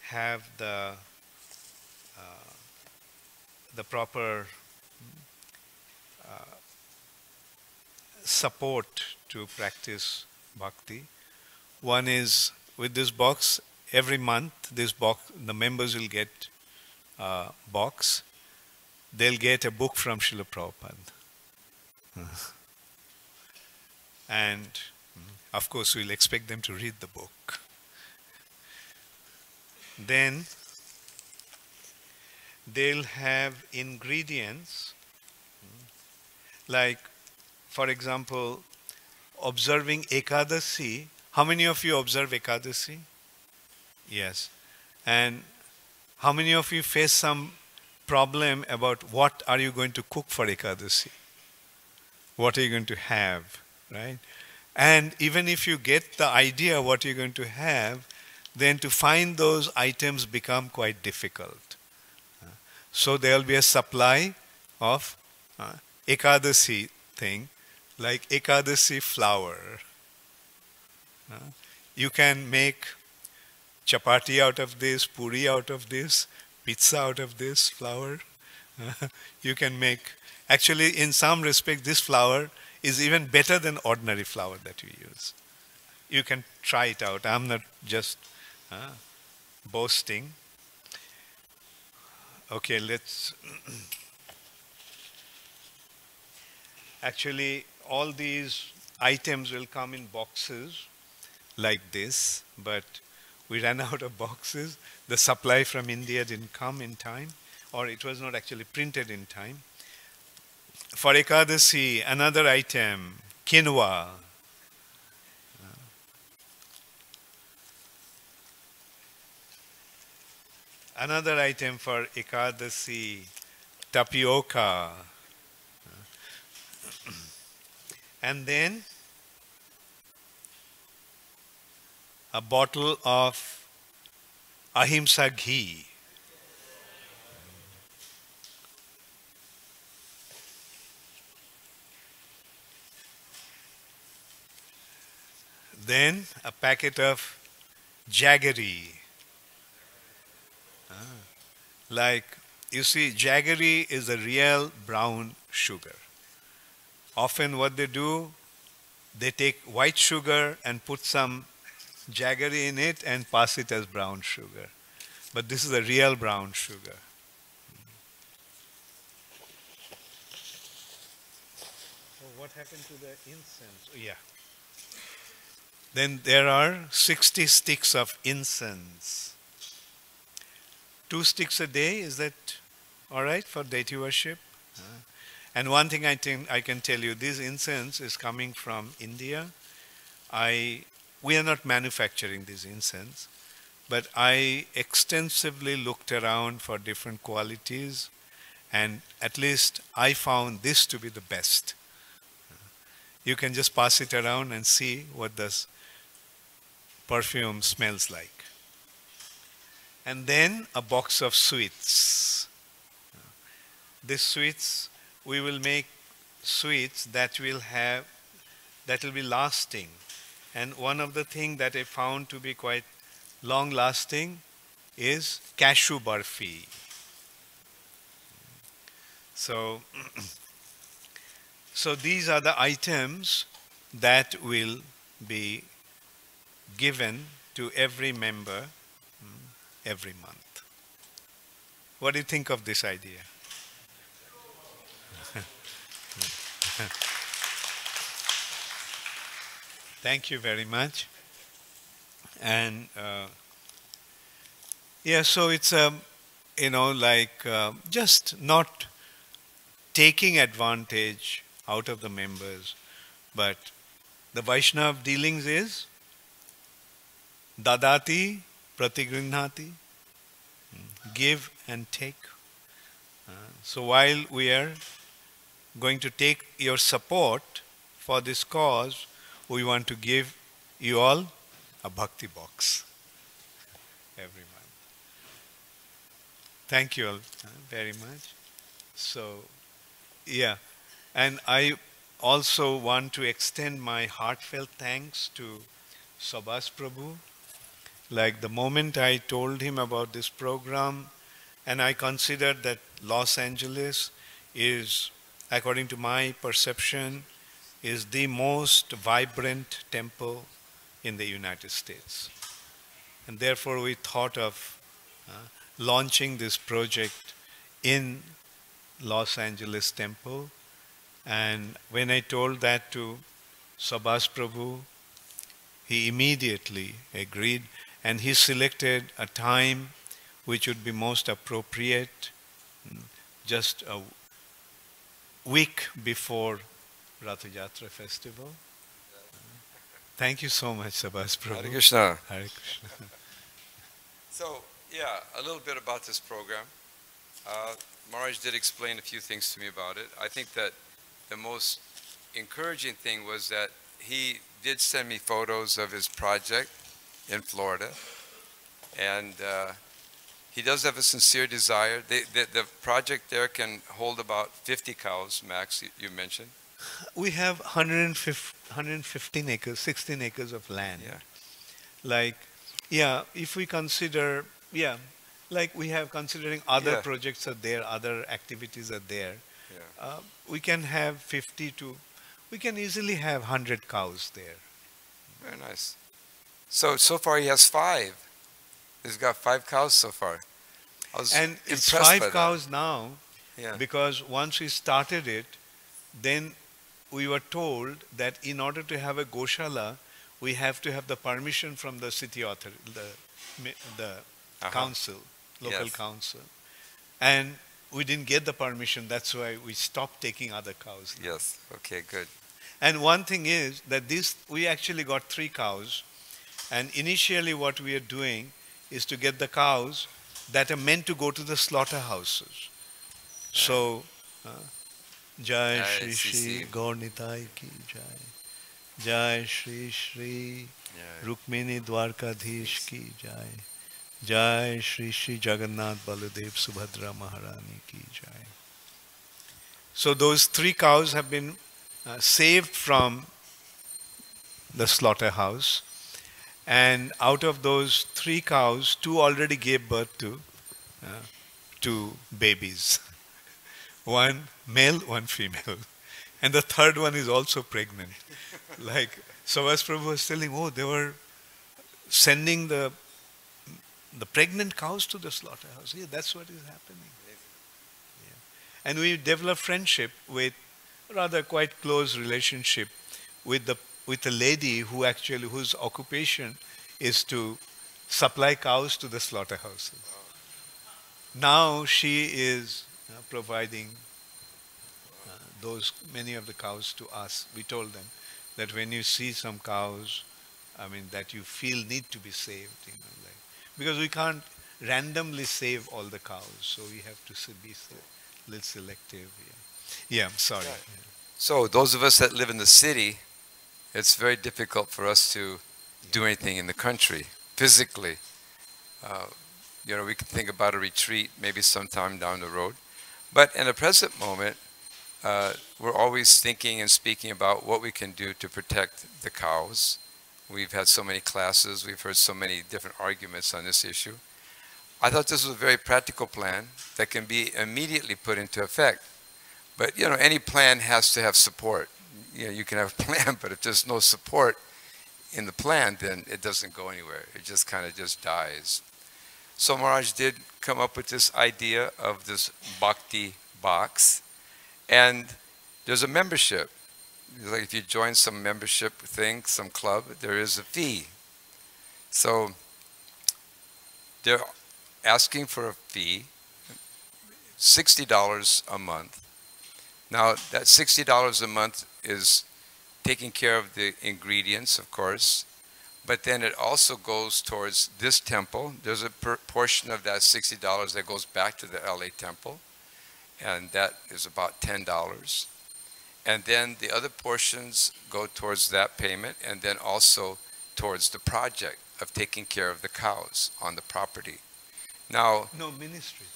B: have the proper support to practice bhakti. One is with this box, every month this box, the members will get a box. They'll get a book from Srila Prabhupada. And of course we'll expect them to read the book. Then they'll have ingredients, like, for example, observing Ekadasi. How many of you observe Ekadasi? Yes. And how many of you face some problem about what are you going to cook for Ekadasi? What are you going to have, right? And even if you get the idea what you're going to have, then to find those items become quite difficult. So there will be a supply of Ekadasi thing, like Ekadasi flour. You can make chapati out of this, puri out of this, pizza out of this flour. You can make, actually in some respect this flour is even better than ordinary flour that you use. You can try it out. I'm not just boasting. Okay, let's actually all these items will come in boxes like this, but we ran out of boxes. The supply from India didn't come in time, or it was not actually printed in time. For Ekadasi, another item, quinoa. Another item for Ekadasi, tapioca. And then a bottle of ahimsa ghee. Then a packet of jaggery. Like, you see, jaggery is a real brown sugar. Often what they do, they take white sugar and put some jaggery in it and pass it as brown sugar. But this is a real brown sugar. So what happened to the incense? Yeah. Then there are 60 sticks of incense. 2 sticks a day, is that all right for deity worship? And one thing I think I can tell you, this incense is coming from India. We are not manufacturing this incense, but I extensively looked around for different qualities, and at least I found this to be the best. You can just pass it around and see what this perfume smells like. And then a box of sweets. These sweets, we will make sweets that will be lasting. And one of the things that I found to be quite long lasting is cashew barfi. So, so these are the items that will be given to every member every month. What do you think of this idea? Thank you very much. And yeah, so it's just not taking advantage out of the members, but the Vaishnava dealings is dadati pratigrinhati, give and take. So while we are going to take your support for this cause, we want to give you all a bhakti box every month. Thank you all very much. So, yeah, and I also want to extend my heartfelt thanks to Subhas Prabhu. Like the moment I told him about this program, and I considered that Los Angeles is, according to my perception, is the most vibrant temple in the United States. And therefore we thought of launching this project in Los Angeles temple. And when I told that to Subhas Prabhu, he immediately agreed, and he selected a time which would be most appropriate, just a week before Rath Yatra festival. Thank you so much, Subhas Prabhu.
A: Hare Krishna.
B: Hare Krishna.
A: So, yeah, a little bit about this program. Maharaj did explain a few things to me about it. I think that the most encouraging thing was that he did send me photos of his project in Florida. And he does have a sincere desire. The project there can hold about 50 cows max, you mentioned.
B: We have 115 acres, 16 acres of land.
A: Yeah.
B: Like, yeah, if we consider, yeah, like we have, considering other
A: Yeah.
B: projects are there, other activities are there,
A: Yeah.
B: we can have 50 to, we can easily have 100 cows there.
A: Very nice. So far he has 5. He's got 5 cows so far. I was
B: And it's
A: impressed by
B: 5 cows now,
A: that. Yeah.
B: because once we started it, then we were told that in order to have a Goshala, we have to have the permission from the city authority, the council, local
A: Yes.
B: council. And we didn't get the permission, that's why we stopped taking other cows.
A: Yes. Okay, good.
B: And one thing is that this, we actually got 3 cows, and initially what we are doing is to get the cows that are meant to go to the slaughterhouses. So, Jai
A: Jai
B: Shri
A: Shri
B: Shri
A: Shri.
B: Gaur Nitai ki Jai. Jai Shri Shri
A: Yeah.
B: Rukmini Dwarkadhish ki Jai. Jai Shri Shri Jagannath Baladev Subhadra Maharani ki Jai. So those 3 cows have been saved from the slaughterhouse, and out of those 3 cows, 2 already gave birth to 2 babies. One male, one female. And the third one is also pregnant. Like Savas Prabhu was telling, oh, they were sending the pregnant cows to the slaughterhouse. Yeah, that's what is happening. Yeah. And we developed friendship with, rather quite close relationship with a lady who actually, whose occupation is to supply cows to the slaughterhouses. Now she is providing many of the cows to us. We told them that when you see some cows, I mean, that you feel need to be saved, like, because we can't randomly save all the cows, so we have to be a little selective. Yeah, I'm sorry.
A: Right. So those of us that live in the city, it's very difficult for us to do anything in the country physically. We can think about a retreat maybe sometime down the road. But in the present moment, we're always thinking and speaking about what we can do to protect the cows. We've had so many classes, we've heard so many different arguments on this issue. I thought this was a very practical plan that can be immediately put into effect. But any plan has to have support. You can have a plan, but if there's no support in the plan, then it doesn't go anywhere. It just kind of just dies. So Maharaj did come up with this idea of this Bhakti box. And there's a membership. Like if you join some membership thing, some club, there is a fee. So they're asking for a fee, $60 a month. Now that $60 a month is taking care of the ingredients, of course, but then it also goes towards this temple. There's a portion of that $60 that goes back to the LA temple, and that is about $10. And then the other portions go towards that payment, and then also towards the project of taking care of the cows on the property. Now,
B: No, ministry.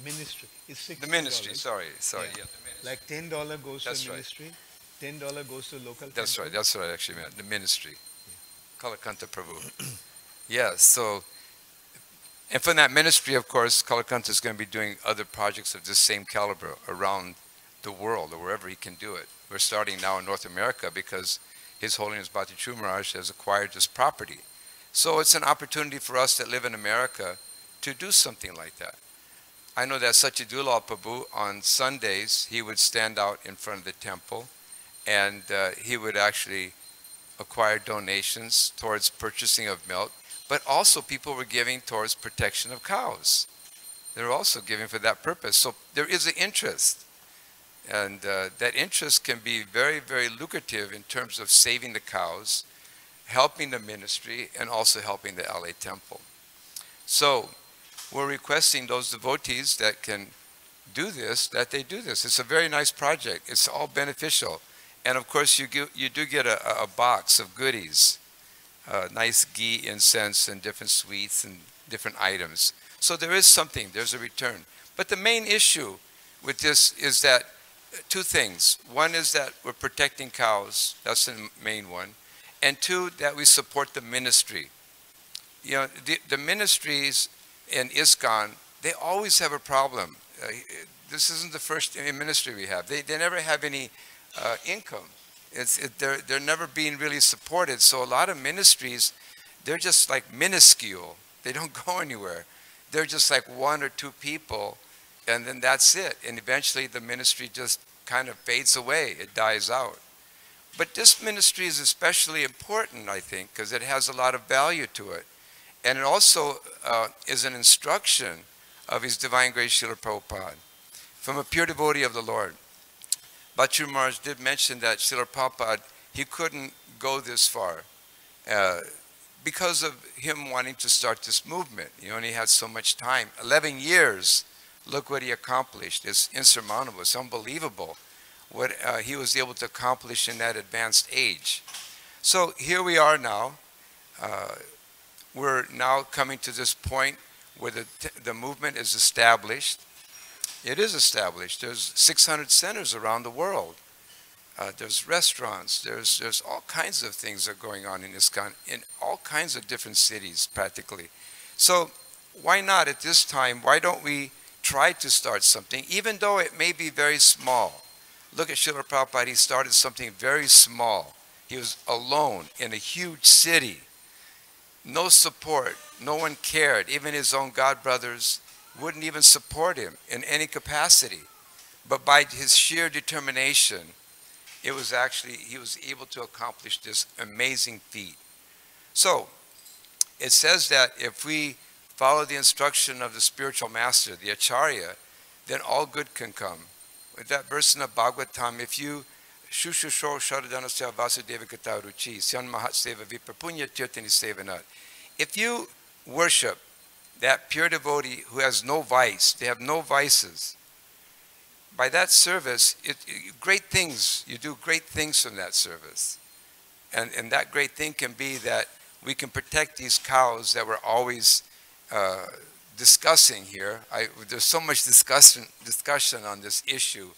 B: Ministry. It's $60.
A: the ministry, sorry,
B: Yeah.
A: yeah, the ministry.
B: Like $10 goes
A: That's
B: to
A: right.
B: ministry, $10 goes to local
A: That's
B: temple.
A: right, that's what I actually meant, the ministry. Kalakanta Prabhu. Yeah, so, and from that ministry, of course, Kalakanta is going to be doing other projects of this same caliber around the world, or wherever he can do it. We're starting now in North America because His Holiness Bhakti True Maharaj has acquired this property. So it's an opportunity for us that live in America to do something like that. I know that Satyadulal Prabhu, on Sundays, he would stand out in front of the temple, and he would actually acquire donations towards purchasing of milk, but also people were giving towards protection of cows. They were also giving for that purpose. So there is an interest, and that interest can be very, very lucrative in terms of saving the cows, helping the ministry, and also helping the LA temple. So we're requesting those devotees that can do this, that they do this. It's a very nice project. It's all beneficial. And of course, you do get a box of goodies, nice ghee, incense, and different sweets and different items. So there is something, there's a return. But the main issue with this is that two things. One is that we're protecting cows. That's the main one. And two, that we support the ministry. The ministries in ISKCON, they always have a problem. This isn't the first ministry we have. They never have any income. They're never being really supported. So a lot of ministries, they're just like minuscule. They don't go anywhere. They're just like one or two people, and then that's it. And eventually the ministry just kind of fades away. It dies out. But this ministry is especially important, I think, because it has a lot of value to it. And it also is an instruction of His Divine Grace Srila Prabhupada from a pure devotee of the Lord. Bhakti Maharaj did mention that Srila Prabhupada, he couldn't go this far because of him wanting to start this movement. He only had so much time. 11 years, look what he accomplished. It's insurmountable. It's unbelievable what he was able to accomplish in that advanced age. So here we are now. We're now coming to this point where the movement is established. It is established. There's 600 centers around the world. There's restaurants. There's all kinds of things that are going on in ISKCON in all kinds of different cities practically. So why not at this time, why don't we try to start something, even though it may be very small? Look at Srila Prabhupada. He started something very small. He was alone in a huge city. No support. No one cared. Even his own god brothers wouldn't even support him in any capacity. But by his sheer determination, it was actually, he was able to accomplish this amazing feat. So, it says that if we follow the instruction of the spiritual master, the Acharya, then all good can come. With that verse in the Bhagavatam, if you Shushusho Sharadanasya Vasudeva Kata Ruchi, Syan Mahat Seva Viprapunya Tirtani Sevanat. If you worship that pure devotee who has no vice, they have no vices, by that service, great things, you do great things from that service. And that great thing can be that we can protect these cows that we're always discussing here. There's so much discussion on this issue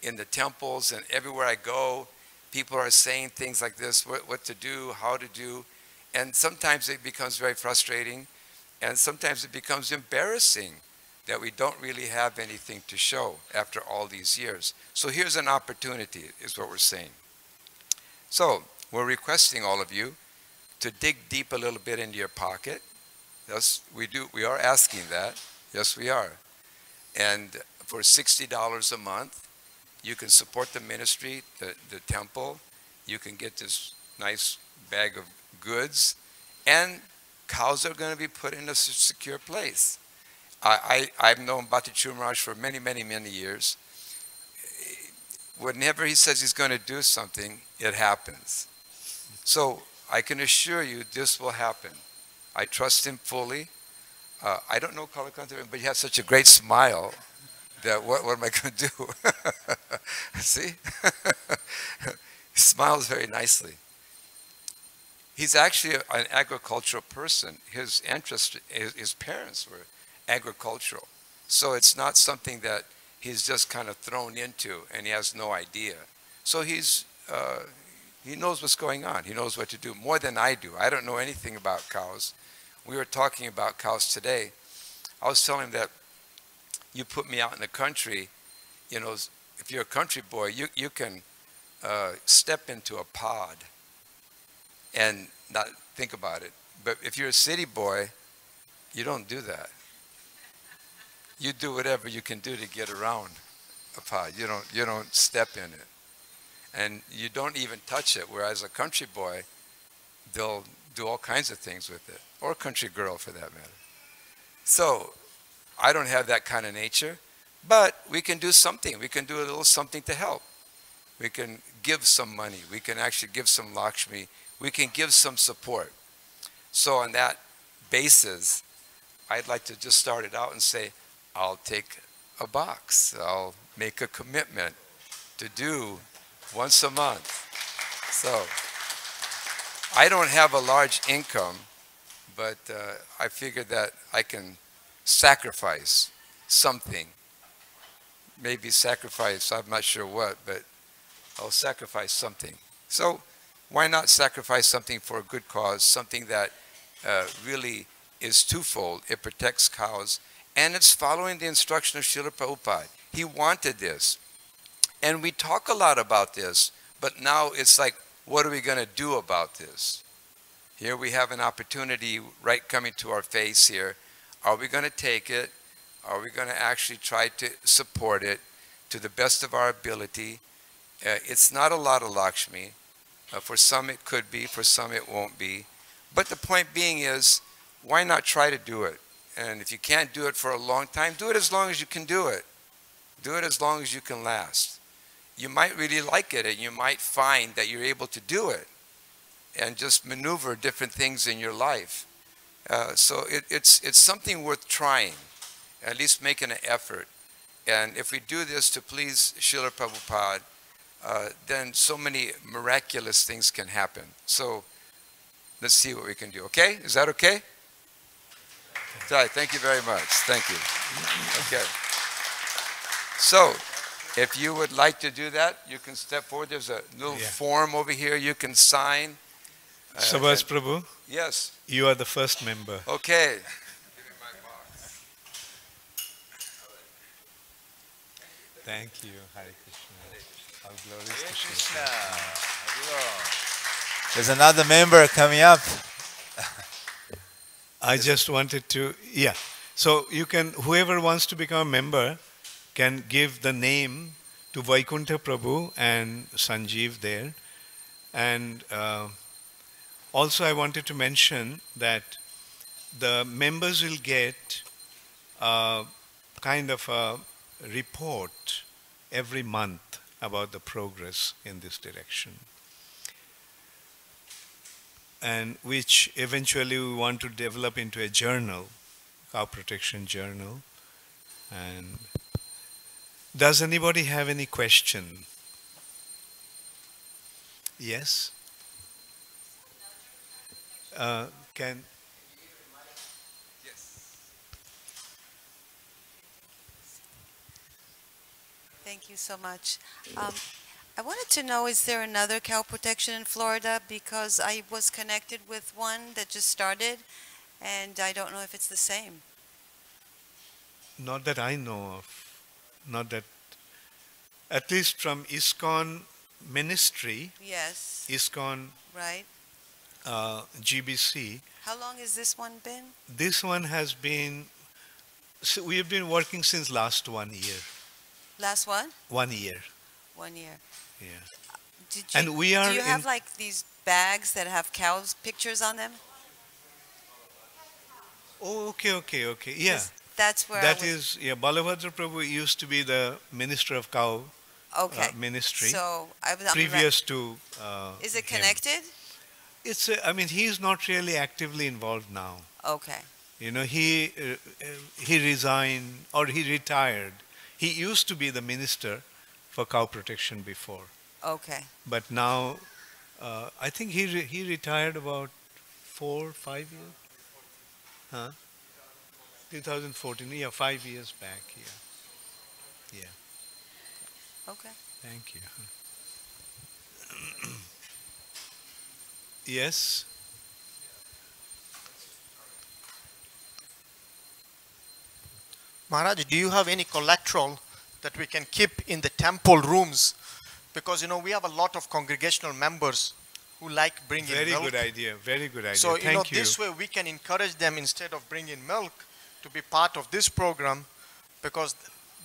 A: in the temples, and everywhere I go, people are saying things like this, what to do, how to do, and sometimes it becomes very frustrating, and sometimes it becomes embarrassing that we don't really have anything to show after all these years. So here's an opportunity, is what we're saying. So we're requesting all of you to dig deep a little bit into your pocket. Yes, we are asking that. Yes, we are. And for $60 a month, you can support the ministry, the temple. You can get this nice bag of goods, and cows are going to be put in a secure place. I've known Bhakti Maharaj for many, many, many years. Whenever he says he's going to do something, it happens. So I can assure you this will happen. I trust him fully. I don't know Kalakanta, but you have such a great smile that what am I going to do? See? He smiles very nicely. He's actually an agricultural person. His interest, his parents were agricultural. So it's not something that he's just kind of thrown into and he has no idea. So he knows what's going on. He knows what to do more than I do. I don't know anything about cows. We were talking about cows today. I was telling him that you put me out in the country, you know, if you're a country boy, you can step into a pod and not think about it. But if you're a city boy, you don't do that. You do whatever you can do to get around a pod. You don't step in it. And you don't even touch it, whereas a country boy, they'll do all kinds of things with it, or a country girl for that matter. So I don't have that kind of nature, but we can do something. We can do a little something to help. We can give some money. We can actually give some Lakshmi. We can give some support. So on that basis, I'd like to just start it out and say, I'll take a box. I'll make a commitment to do once a month. So I don't have a large income, but I figured that I can sacrifice something. Maybe sacrifice, I'm not sure what, but I'll sacrifice something. So why not sacrifice something for a good cause, something that really is twofold. It protects cows, and it's following the instruction of Srila Prabhupada. He wanted this. And we talk a lot about this, but now it's like, what are we going to do about this? Here we have an opportunity right coming to our face here. Are we going to take it? Are we going to actually try to support it to the best of our ability? It's not a lot of Lakshmi. For some it could be, for some it won't be. But the point being is, why not try to do it? And if you can't do it for a long time, do it as long as you can do it. Do it as long as you can last. You might really like it, and you might find that you're able to do it and just maneuver different things in your life. So it's something worth trying, at least making an effort. And if we do this to please Srila Prabhupada, then so many miraculous things can happen. So let's see what we can do. Okay? Is that okay? Right. Thank you very much. Thank you. Okay. So, if you would like to do that, you can step forward. There's a little form over here you can sign.
B: Subhas Prabhu,
A: Yes.
B: you are the first member.
A: Okay. Give me my box.
B: Thank you. Hare Krishna. All glories to
C: Hare
B: Shri
C: Krishna.
B: Prabhupada.
C: There's another member coming up.
B: I just wanted to, So you can, whoever wants to become a member can give the name to Vaikuntha Prabhu and Sanjeev there. And also I wanted to mention that the members will get kind of a report every month about the progress in this direction, and which eventually we want to develop into a journal, cow protection journal. And does anybody have any question? Yes? Can
E: Thank you so much. I wanted to know, is there another cow protection in Florida? Because I was connected with one that just started, and I don't know if it's the same.
B: Not that I know of. Not that, at least from ISKCON ministry,
E: Yes,
B: ISKCON
E: right.
B: GBC,
E: How long has this one been?
B: this one has been, so we have been working since last 1 year.
E: Last one?
B: 1 year,
E: 1 year.
B: yeah.
E: Did you,
B: And we are
E: do you have
B: in-
E: like these bags that have cows' pictures on them?
B: Oh, okay, yeah.
E: 'Cause that's where
B: That
E: I was,
B: is, Balabhadra Prabhu used to be the minister of cow
E: okay.
B: ministry,
E: So I'm
B: previous to
E: Is it
B: him.
E: connected?
B: It's, I mean, he's not really actively involved now.
E: Okay.
B: You know, he resigned, or he retired. He used to be the minister for cow protection before,
E: Okay.
B: but now I think he retired about 4-5 years. Huh? 2014. Yeah, 5 years back. Yeah.
E: Okay.
B: Thank you. Yes.
F: Maharaj, do you have any collateral that we can keep in the temple rooms? Because, you know, we have a lot of congregational members who like bringing
B: Very
F: milk.
B: good idea. Very good idea.
F: So, you know,
B: Thank you.
F: this way we can encourage them, instead of bringing milk, to be part of this program, because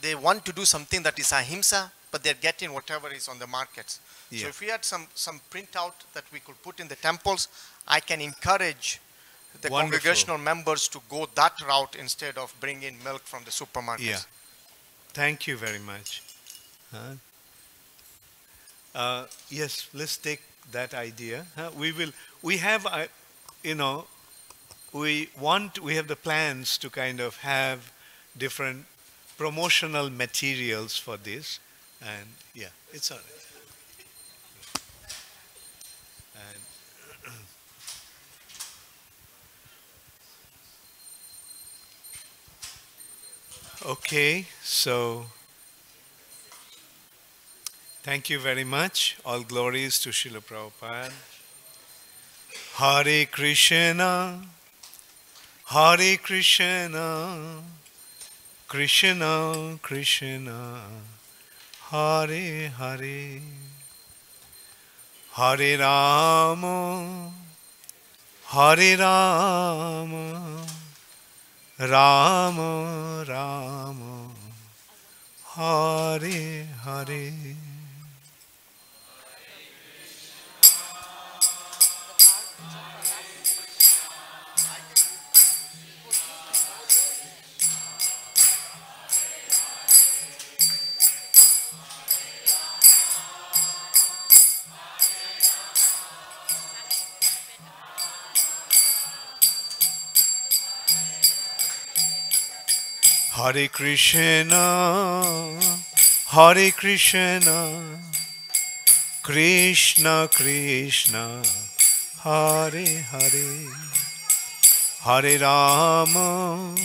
F: they want to do something that is ahimsa, but they're getting whatever is on the markets. So
B: Yeah.
F: if we had some printout that we could put in the temples, I can encourage the
B: Wonderful.
F: congregational members to go that route instead of bringing milk from the supermarkets.
B: Yeah. Thank you very much. Huh? Yes, let's take that idea. We have, you know, we have the plans to kind of have different promotional materials for this. And yeah, it's all right. And okay, so thank you very much. All glories to Srila Prabhupada. Hare Krishna, Hare Krishna, Krishna Krishna, Hare Hare, Hare Rama, Hare Rama, Rama Rama, Hare Hare. Hare Krishna, Hare Krishna, Krishna Krishna, Hare Hare, Hare Rama,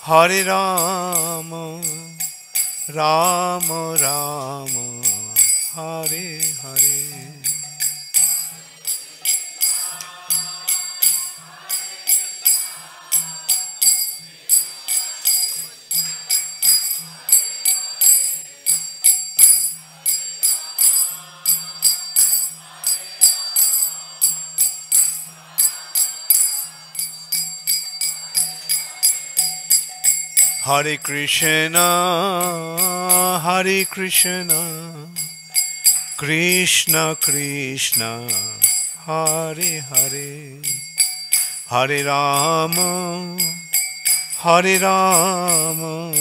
B: Hare Rama, Rama Rama, Hare Hare. Hare Krishna, Hare Krishna, Krishna Krishna, Hare Hare, Hare Rama, Hare Rama,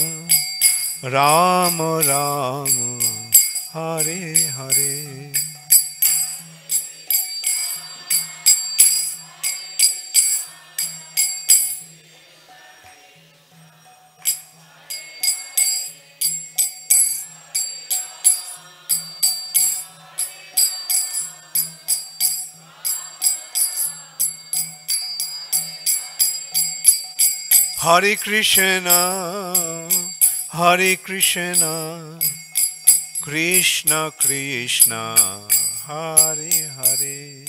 B: Rama Rama, Hare Hare. Hare Krishna, Hare Krishna, Krishna Krishna, Hare Hare,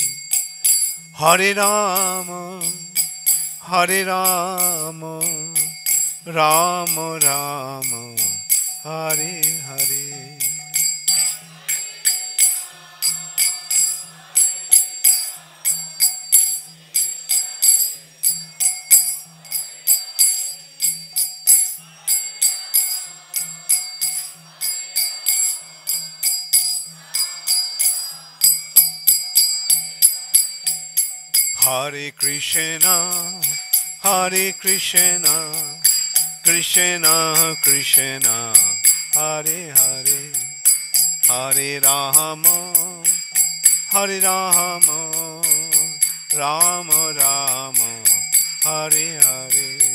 B: Hare Rama, Hare Rama, Rama Rama, Hare Hare. Hare Krishna, Hare Krishna, Krishna Krishna, Hare Hare, Hare Rama, Hare Rama, Rama Rama, Hare Hare.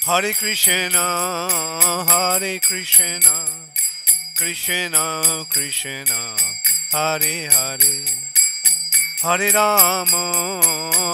B: Hare Krishna, Hare Krishna, Krishna Krishna, Hare Hare, Hare Rama.